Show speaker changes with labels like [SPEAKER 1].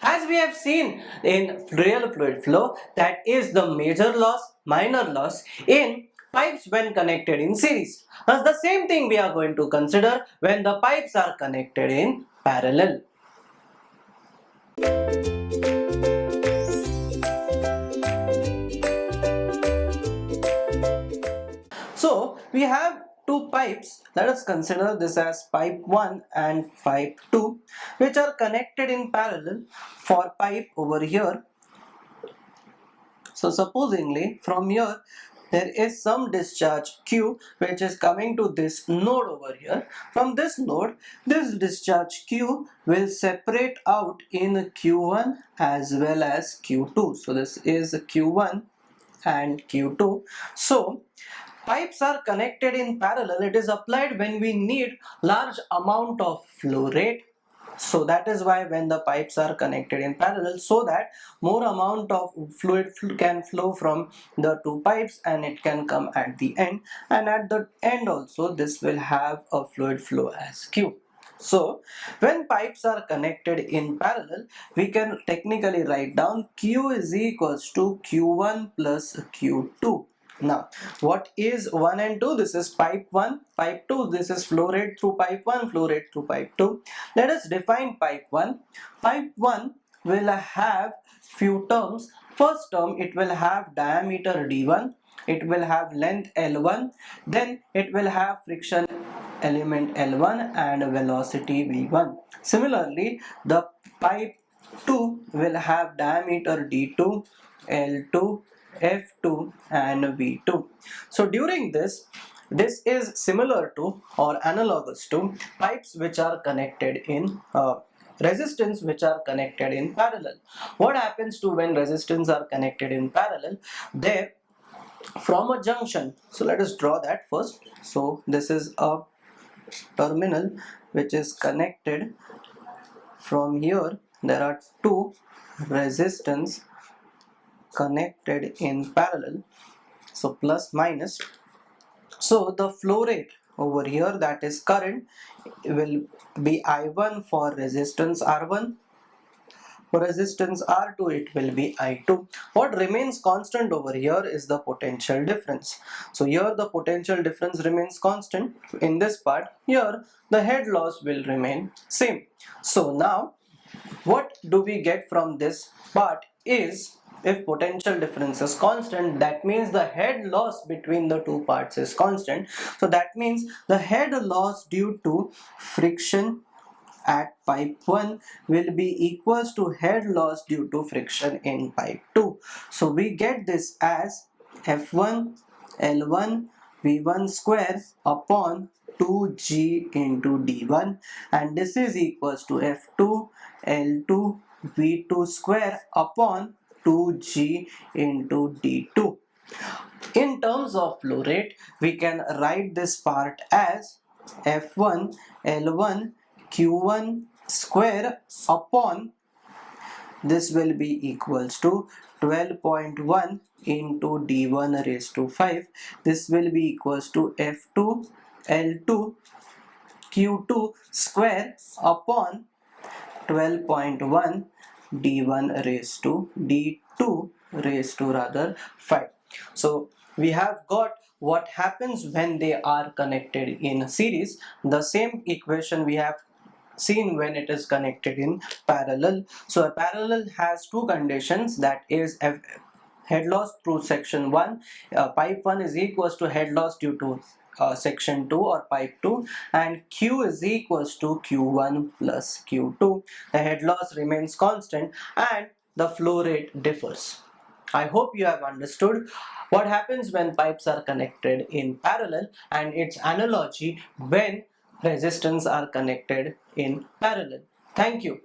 [SPEAKER 1] As we have seen in real fluid flow, that is the major loss, minor loss in pipes when connected in series. Thus the same thing we are going to consider when the pipes are connected in parallel. So we have two pipes. Let us consider this as pipe 1 and pipe 2, which are connected in parallel for pipe over here. So supposingly from here there is some discharge Q which is coming to this node over here. From this node, this discharge Q will separate out in Q1 as well as Q2. So this is Q1 and Q2. So pipes are connected in parallel. It is applied when we need large amount of flow rate. So that is why when the pipes are connected in parallel, so that more amount of fluid can flow from the two pipes and it can come at the end, and at the end also this will have a fluid flow as Q. So when pipes are connected in parallel, we can technically write down Q is equals to Q1 plus Q2. Now, what is 1 and 2? This is pipe 1, pipe 2. This is flow rate through pipe 1, flow rate through pipe 2. Let us define pipe 1. Pipe 1 will have few terms. First term, it will have diameter d1, it will have length L1, then it will have friction element L1 and velocity V1. Similarly, the pipe 2 will have diameter D2, L2, F2 and V2. So during this is similar to or analogous to pipes which are connected in resistance which are connected in parallel. What happens to when resistance are connected in parallel? There from a junction, so let us draw that first. So this is a terminal which is connected. From here there are two resistance connected in parallel, so plus minus. So the flow rate over here, that is current, will be I1 for resistance R1. For resistance R2 it will be I2. What remains constant over here is the potential difference. So here the potential difference remains constant in this part. Here the head loss will remain same. So now what do we get from this part is, if potential difference is constant, that means the head loss between the two parts is constant. So that means the head loss due to friction at pipe 1 will be equals to head loss due to friction in pipe 2. So we get this as F1 L1 V1 square upon 2G into D1, and this is equals to F2 L2 V2 square upon 2G into D2. In terms of flow rate, we can write this part as F1 L1 Q1 square upon, this will be equals to 12.1 into D1 raised to 5. This will be equals to F2 L2 Q2 square upon 12.1 D1 raised to D2 raised to rather 5. So we have got what happens when they are connected in series. The same equation we have seen when it is connected in parallel. So a parallel has two conditions, that is head loss through section 1, pipe 1 is equals to head loss due to section 2 or pipe 2, and Q is equals to Q1 plus Q2. The head loss remains constant and the flow rate differs. I hope you have understood what happens when pipes are connected in parallel and its analogy when resistance are connected in parallel. Thank you.